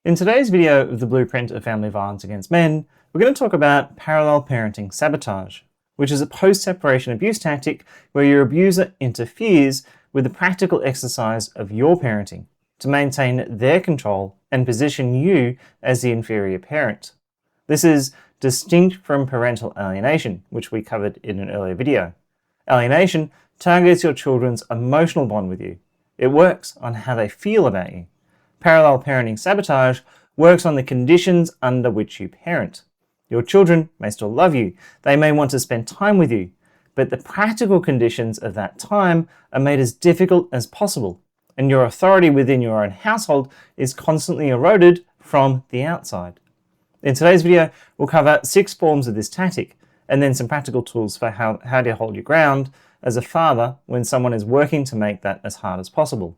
In today's video of the Blueprint of Family Violence Against Men, we're going to talk about parallel parenting sabotage, which is a post-separation abuse tactic where your abuser interferes with the practical exercise of your parenting to maintain their control and position you as the inferior parent. This is distinct from parental alienation, which we covered in an earlier video. Alienation targets your children's emotional bond with you. It works on how they feel about you. Parallel parenting sabotage works on the conditions under which you parent. Your children may still love you, they may want to spend time with you, but the practical conditions of that time are made as difficult as possible, and your authority within your own household is constantly eroded from the outside. In today's video, we'll cover 6 forms of this tactic, and then some practical tools for how to hold your ground as a father when someone is working to make that as hard as possible.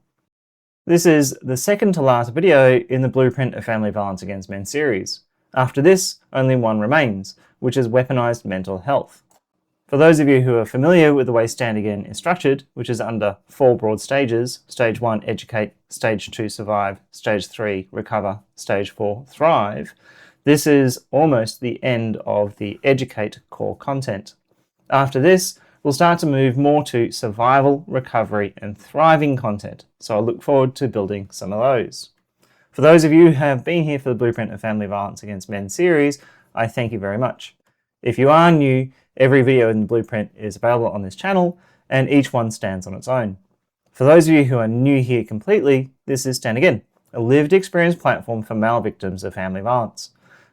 This is the second to last video in the Blueprint of Family Violence Against Men series. After this, only one remains, which is weaponized mental health. For those of you who are familiar with the way Stand Again is structured, which is under 4 broad stages: Stage 1, educate; Stage 2, survive; Stage 3, recover; Stage 4, thrive, this is almost the end of the educate core content. After this, we'll start to move more to survival, recovery, and thriving content, so I look forward to building some of those. For those of you who have been here for the Blueprint of Family Violence Against Men series, I thank you very much. If you are new, every video in the Blueprint is available on this channel, and each one stands on its own. For those of you who are new here completely, this is Stand Again, a lived experience platform for male victims of family violence.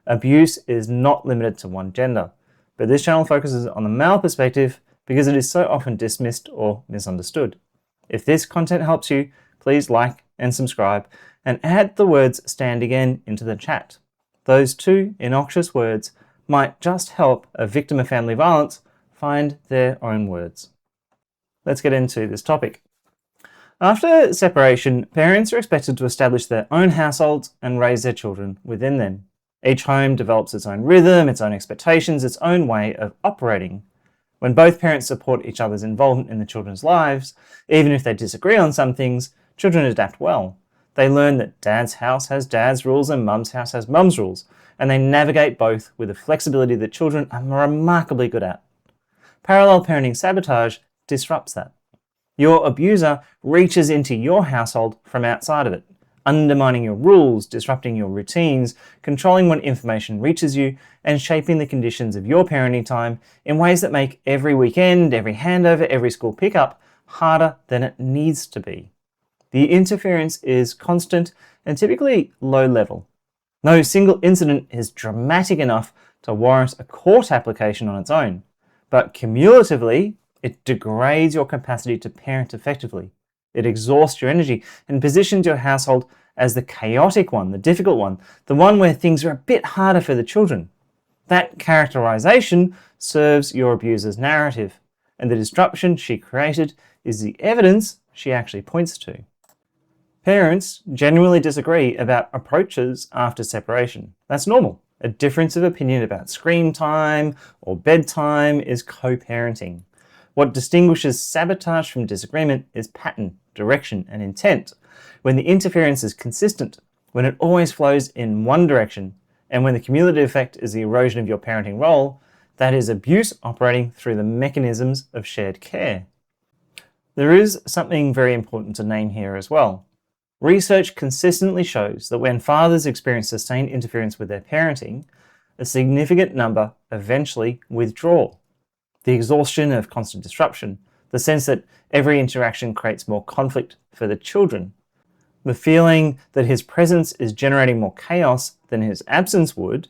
Abuse is not limited to one gender, but this channel focuses on the male perspective because it is so often dismissed or misunderstood. If this content helps you, please like and subscribe, and add the words Stand Again into the chat. Those 2 innocuous words might just help a victim of family violence find their own words. Let's get into this topic. After separation, parents are expected to establish their own households and raise their children within them. Each home develops its own rhythm, its own expectations, its own way of operating. When both parents support each other's involvement in the children's lives, even if they disagree on some things, children adapt well. They learn that dad's house has dad's rules and mum's house has mum's rules, and they navigate both with a flexibility that children are remarkably good at. Parallel parenting sabotage disrupts that. Your abuser reaches into your household from outside of it, undermining your rules, disrupting your routines, controlling what information reaches you, and shaping the conditions of your parenting time in ways that make every weekend, every handover, every school pickup harder than it needs to be. The interference is constant and typically low level. No single incident is dramatic enough to warrant a court application on its own, but cumulatively, it degrades your capacity to parent effectively. It exhausts your energy and positions your household as the chaotic one, the difficult one, the one where things are a bit harder for the children. That characterization serves your abuser's narrative, and the disruption she created is the evidence she actually points to. Parents genuinely disagree about approaches after separation. That's normal. A difference of opinion about screen time or bedtime is co-parenting. What distinguishes sabotage from disagreement is pattern, direction, and intent. When the interference is consistent, when it always flows in one direction, and when the cumulative effect is the erosion of your parenting role, that is abuse operating through the mechanisms of shared care. There is something very important to name here as well. Research consistently shows that when fathers experience sustained interference with their parenting, a significant number eventually withdraw. The exhaustion of constant disruption, the sense that every interaction creates more conflict for the children, the feeling that his presence is generating more chaos than his absence would,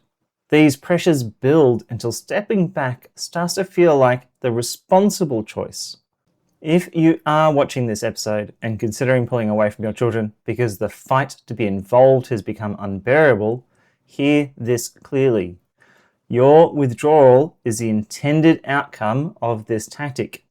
these pressures build until stepping back starts to feel like the responsible choice. If you are watching this episode and considering pulling away from your children because the fight to be involved has become unbearable, hear this clearly. Your withdrawal is the intended outcome of this tactic.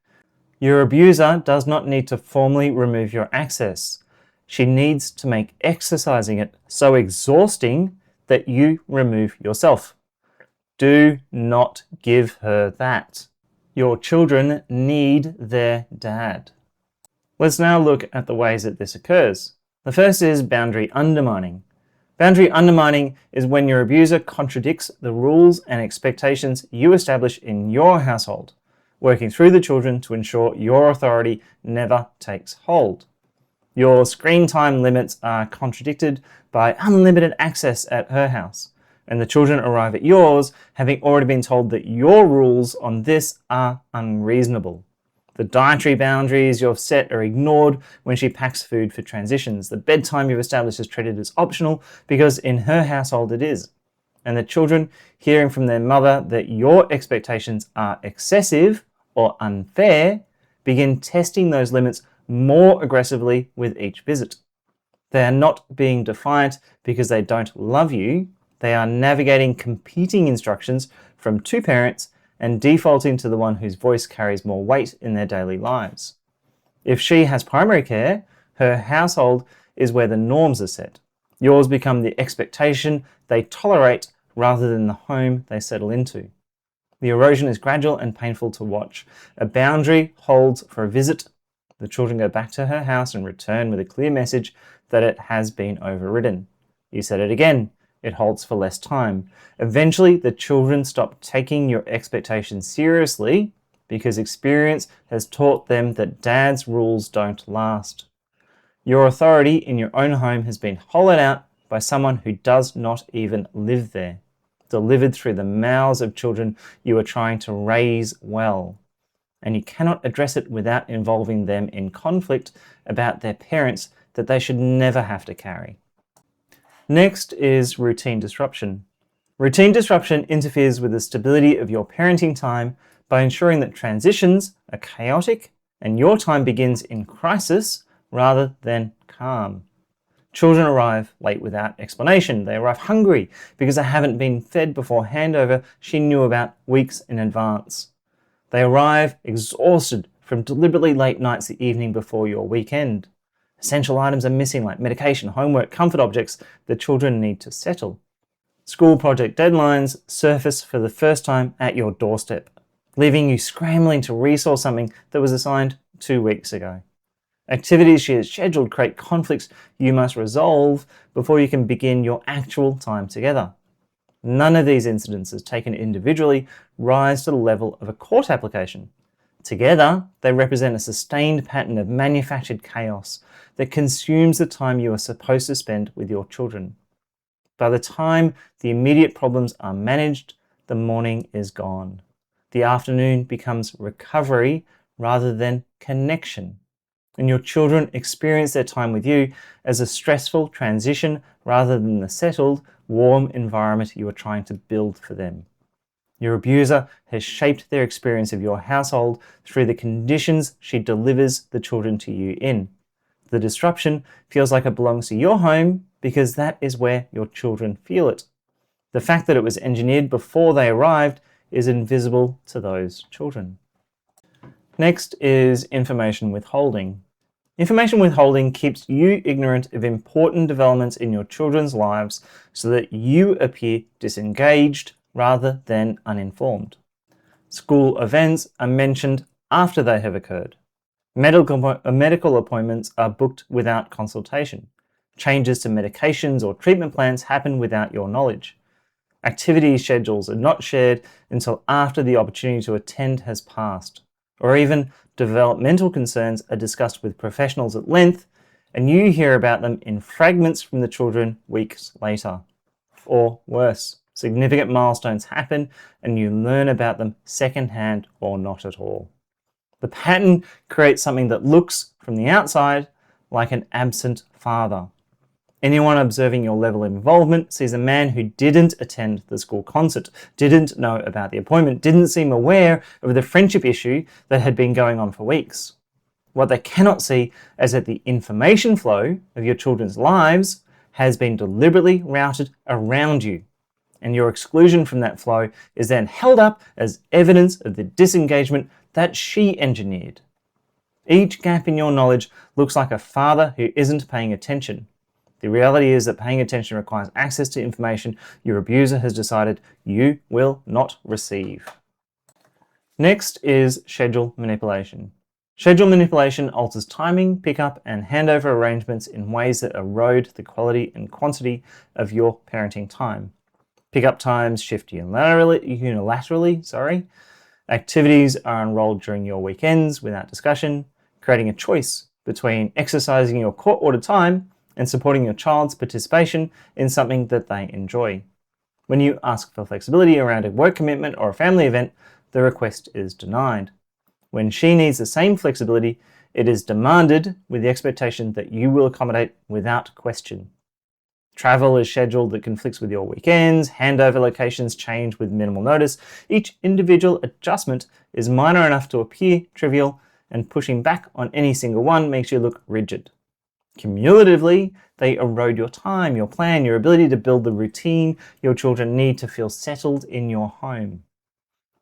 Your abuser does not need to formally remove your access. She needs to make exercising it so exhausting that you remove yourself. Do not give her that. Your children need their dad. Let's now look at the ways that this occurs. The first is boundary undermining. Boundary undermining is when your abuser contradicts the rules and expectations you establish in your household, working through the children to ensure your authority never takes hold. Your screen time limits are contradicted by unlimited access at her house, and the children arrive at yours having already been told that your rules on this are unreasonable. The dietary boundaries you've set are ignored when she packs food for transitions. The bedtime you've established is treated as optional because in her household it is. And the children, hearing from their mother that your expectations are excessive or unfair, begin testing those limits more aggressively with each visit. They are not being defiant because they don't love you. They are navigating competing instructions from two parents and defaulting to the one whose voice carries more weight in their daily lives. If she has primary care, her household is where the norms are set. Yours become the expectation they tolerate rather than the home they settle into. The erosion is gradual and painful to watch. A boundary holds for a visit. The children go back to her house and return with a clear message that it has been overridden. You said it again. It holds for less time. Eventually, the children stop taking your expectations seriously because experience has taught them that dad's rules don't last. Your authority in your own home has been hollowed out by someone who does not even live there, delivered through the mouths of children you are trying to raise well. And you cannot address it without involving them in conflict about their parents that they should never have to carry. Next is routine disruption. Routine disruption interferes with the stability of your parenting time by ensuring that transitions are chaotic and your time begins in crisis rather than calm. Children arrive late without explanation. They arrive hungry because they haven't been fed before handover she knew about weeks in advance. They arrive exhausted from deliberately late nights the evening before your weekend. Essential items are missing like medication, homework, comfort objects the children need to settle. School project deadlines surface for the first time at your doorstep, leaving you scrambling to resource something that was assigned 2 weeks ago. Activities she has scheduled create conflicts you must resolve before you can begin your actual time together. None of these incidences taken individually rise to the level of a court application. Together, they represent a sustained pattern of manufactured chaos that consumes the time you are supposed to spend with your children. By the time the immediate problems are managed, the morning is gone. The afternoon becomes recovery rather than connection. And your children experience their time with you as a stressful transition rather than the settled, warm environment you are trying to build for them. Your abuser has shaped their experience of your household through the conditions she delivers the children to you in. The disruption feels like it belongs to your home because that is where your children feel it. The fact that it was engineered before they arrived is invisible to those children. Next is information withholding. Information withholding keeps you ignorant of important developments in your children's lives so that you appear disengaged rather than uninformed. School events are mentioned after they have occurred. Medical appointments are booked without consultation. Changes to medications or treatment plans happen without your knowledge. Activity schedules are not shared until after the opportunity to attend has passed. Or even developmental concerns are discussed with professionals at length, and you hear about them in fragments from the children weeks later. Or worse, significant milestones happen and you learn about them secondhand or not at all. The pattern creates something that looks, from the outside, like an absent father. Anyone observing your level of involvement sees a man who didn't attend the school concert, didn't know about the appointment, didn't seem aware of the friendship issue that had been going on for weeks. What they cannot see is that the information flow of your children's lives has been deliberately routed around you, and your exclusion from that flow is then held up as evidence of the disengagement that she engineered. Each gap in your knowledge looks like a father who isn't paying attention. The reality is that paying attention requires access to information your abuser has decided you will not receive. Next is schedule manipulation. Schedule manipulation alters timing, pickup, and handover arrangements in ways that erode the quality and quantity of your parenting time. Pickup times shift unilaterally. Activities are enrolled during your weekends without discussion, creating a choice between exercising your court-ordered time and supporting your child's participation in something that they enjoy. When you ask for flexibility around a work commitment or a family event, the request is denied. When she needs the same flexibility, it is demanded with the expectation that you will accommodate without question. Travel is scheduled that conflicts with your weekends, handover locations change with minimal notice. Each individual adjustment is minor enough to appear trivial, and pushing back on any single one makes you look rigid. Cumulatively, they erode your time, your plan, your ability to build the routine your children need to feel settled in your home.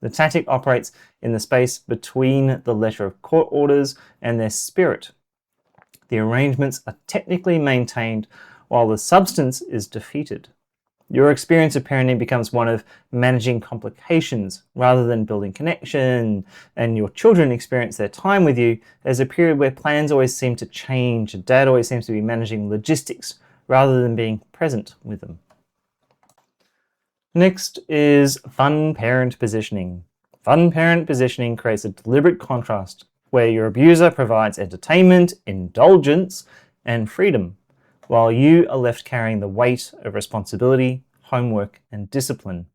The tactic operates in the space between the letter of court orders and their spirit. The arrangements are technically maintained while the substance is defeated. Your experience of parenting becomes one of managing complications rather than building connection, and your children experience their time with you as a period where plans always seem to change. Dad always seems to be managing logistics rather than being present with them. Next is fun parent positioning. Fun parent positioning creates a deliberate contrast where your abuser provides entertainment, indulgence, and freedom, while you are left carrying the weight of responsibility, homework, and discipline.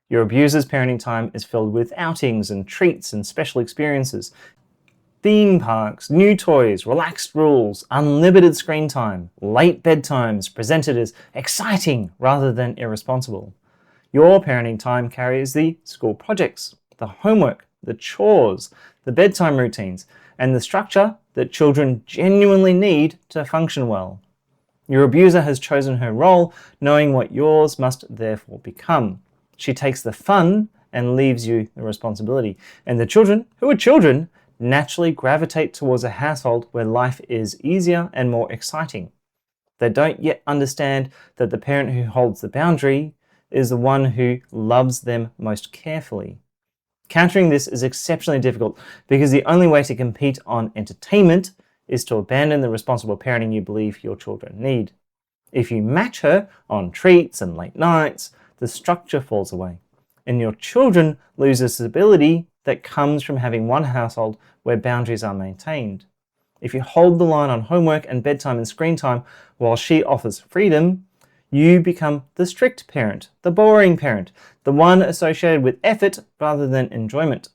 Your abuser's parenting time is filled with outings and treats and special experiences, theme parks, new toys, relaxed rules, unlimited screen time, late bedtimes presented as exciting rather than irresponsible. Your parenting time carries the school projects, the homework, the chores, the bedtime routines, and the structure that children genuinely need to function well. Your abuser has chosen her role, knowing what yours must therefore become. She takes the fun and leaves you the responsibility. And the children, who are children, naturally gravitate towards a household where life is easier and more exciting. They don't yet understand that the parent who holds the boundary is the one who loves them most carefully. Countering this is exceptionally difficult because the only way to compete on entertainment is to abandon the responsible parenting you believe your children need. If you match her on treats and late nights, the structure falls away, and your children lose the stability that comes from having one household where boundaries are maintained. If you hold the line on homework and bedtime and screen time while she offers freedom, you become the strict parent, the boring parent, the one associated with effort rather than enjoyment.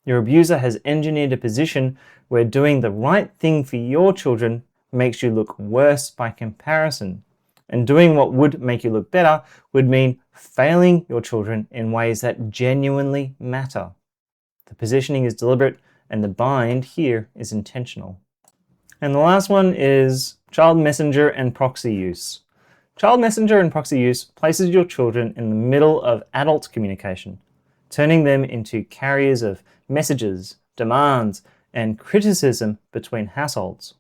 Your abuser has engineered a position where doing the right thing for your children makes you look worse by comparison, and doing what would make you look better would mean failing your children in ways that genuinely matter. The positioning is deliberate, and the bind here is intentional. And the last one is child messenger and proxy use. Child messenger and proxy use places your children in the middle of adult communication, turning them into carriers of messages, demands, and criticism between households.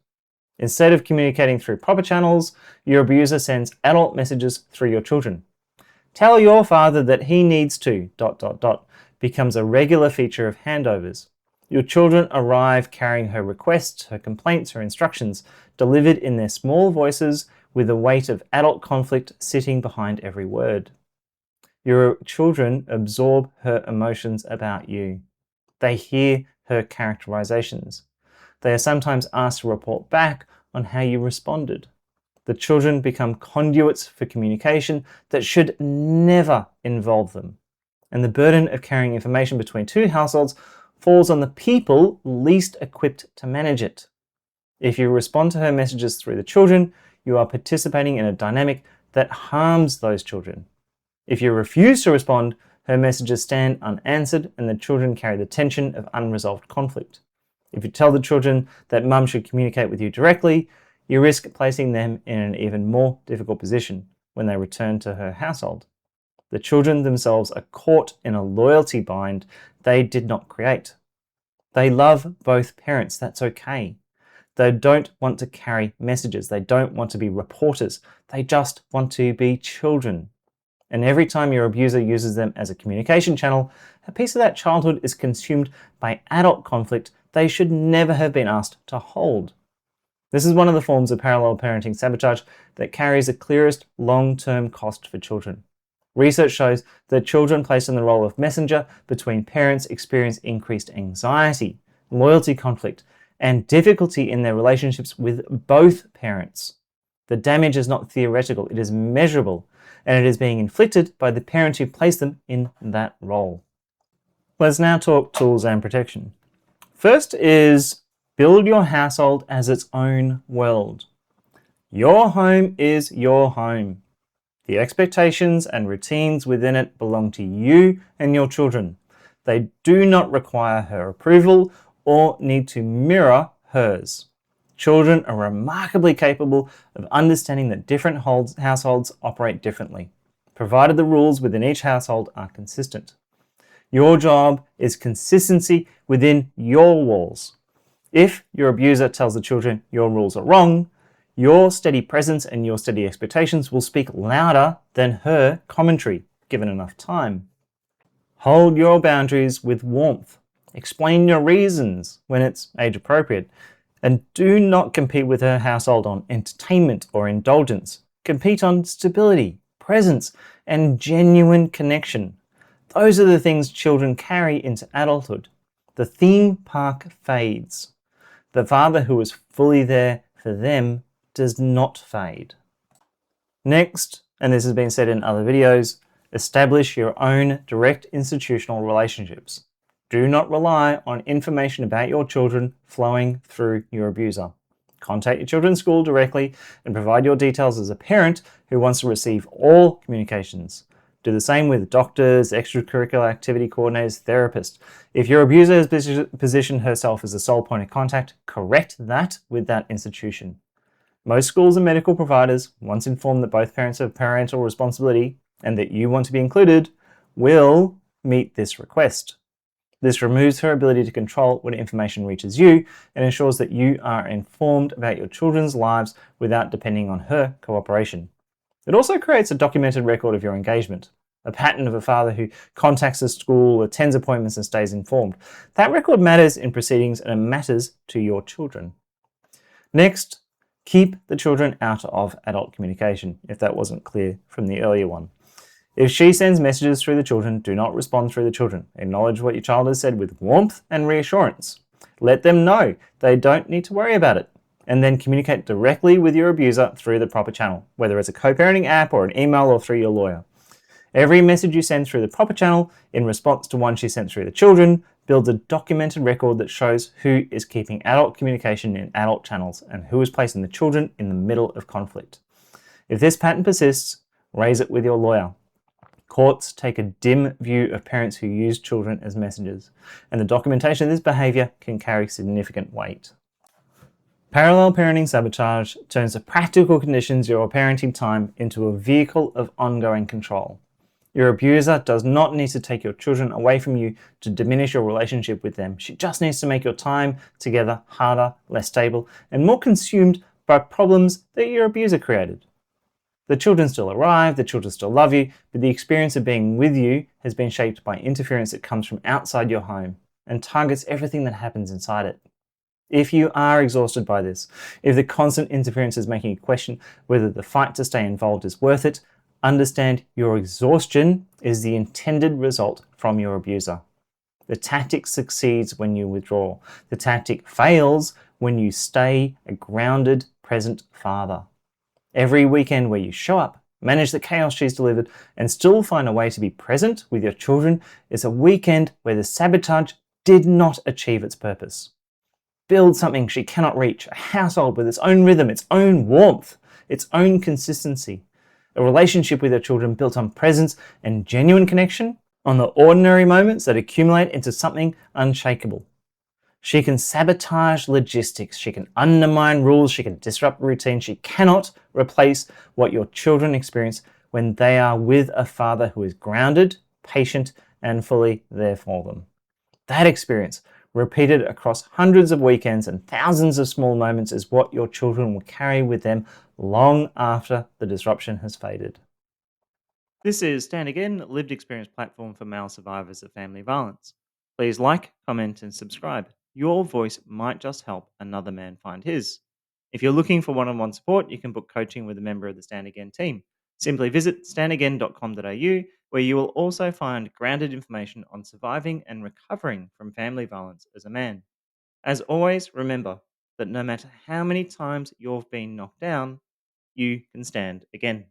Instead of communicating through proper channels, your abuser sends adult messages through your children. Tell your father that he needs to... becomes a regular feature of handovers. Your children arrive carrying her requests, her complaints, her instructions, delivered in their small voices with the weight of adult conflict sitting behind every word. Your children absorb her emotions about you. They hear her characterizations. They are sometimes asked to report back on how you responded. The children become conduits for communication that should never involve them. And the burden of carrying information between two households falls on the people least equipped to manage it. If you respond to her messages through the children, you are participating in a dynamic that harms those children. If you refuse to respond, her messages stand unanswered and the children carry the tension of unresolved conflict. If you tell the children that mum should communicate with you directly, you risk placing them in an even more difficult position when they return to her household. The children themselves are caught in a loyalty bind they did not create. They love both parents, that's okay. They don't want to carry messages. They don't want to be reporters. They just want to be children. And every time your abuser uses them as a communication channel, a piece of that childhood is consumed by adult conflict they should never have been asked to hold. This is one of the forms of parallel parenting sabotage that carries the clearest long-term cost for children. Research shows that children placed in the role of messenger between parents experience increased anxiety, loyalty conflict, and difficulty in their relationships with both parents. The damage is not theoretical, it is measurable, and it is being inflicted by the parent who placed them in that role. Let's now talk tools and protection. First is build your household as its own world. Your home is your home. The expectations and routines within it belong to you and your children. They do not require her approval or need to mirror hers. Children are remarkably capable of understanding that different households operate differently, provided the rules within each household are consistent. Your job is consistency within your walls. If your abuser tells the children your rules are wrong, your steady presence and your steady expectations will speak louder than her commentary, given enough time. Hold your boundaries with warmth. Explain your reasons when it's age appropriate. And do not compete with her household on entertainment or indulgence. Compete on stability, presence, and genuine connection. Those are the things children carry into adulthood. The theme park fades. The father who is fully there for them does not fade. Next, and this has been said in other videos, establish your own direct institutional relationships. Do not rely on information about your children flowing through your abuser. Contact your children's school directly and provide your details as a parent who wants to receive all communications. Do the same with doctors, extracurricular activity coordinators, therapists. If your abuser has positioned herself as the sole point of contact, correct that with that institution. Most schools and medical providers, once informed that both parents have parental responsibility and that you want to be included, will meet this request. This removes her ability to control what information reaches you and ensures that you are informed about your children's lives without depending on her cooperation. It also creates a documented record of your engagement, a pattern of a father who contacts the school, attends appointments, and stays informed. That record matters in proceedings and it matters to your children. Next, keep the children out of adult communication, if that wasn't clear from the earlier one. If she sends messages through the children, do not respond through the children. Acknowledge what your child has said with warmth and reassurance. Let them know they don't need to worry about it. And then communicate directly with your abuser through the proper channel, whether it's a co-parenting app or an email or through your lawyer. Every message you send through the proper channel in response to one she sent through the children builds a documented record that shows who is keeping adult communication in adult channels and who is placing the children in the middle of conflict. If this pattern persists, raise it with your lawyer. Courts take a dim view of parents who use children as messengers, and the documentation of this behavior can carry significant weight. Parallel parenting sabotage turns the practical conditions of your parenting time into a vehicle of ongoing control. Your abuser does not need to take your children away from you to diminish your relationship with them. She just needs to make your time together harder, less stable, and more consumed by problems that your abuser created. The children still arrive, the children still love you, but the experience of being with you has been shaped by interference that comes from outside your home and targets everything that happens inside it. If you are exhausted by this, if the constant interference is making you question whether the fight to stay involved is worth it, understand your exhaustion is the intended result from your abuser. The tactic succeeds when you withdraw. The tactic fails when you stay a grounded, present father. Every weekend where you show up, manage the chaos she's delivered, and still find a way to be present with your children is a weekend where the sabotage did not achieve its purpose. Build something she cannot reach, a household with its own rhythm, its own warmth, its own consistency. A relationship with your children built on presence and genuine connection, on the ordinary moments that accumulate into something unshakable. She can sabotage logistics, she can undermine rules, she can disrupt routine. She cannot replace what your children experience when they are with a father who is grounded, patient, and fully there for them. That experience, repeated across hundreds of weekends and thousands of small moments, is what your children will carry with them long after the disruption has faded. This is Stand Again, lived experience platform for male survivors of family violence. Please like, comment, and subscribe. your voice might just help another man find his. If you're looking for one on one support, you can book coaching with a member of the Stand Again team. Simply visit standagain.com.au, where you will also find grounded information on surviving and recovering from family violence as a man. As always, remember that no matter how many times you've been knocked down, you can stand again.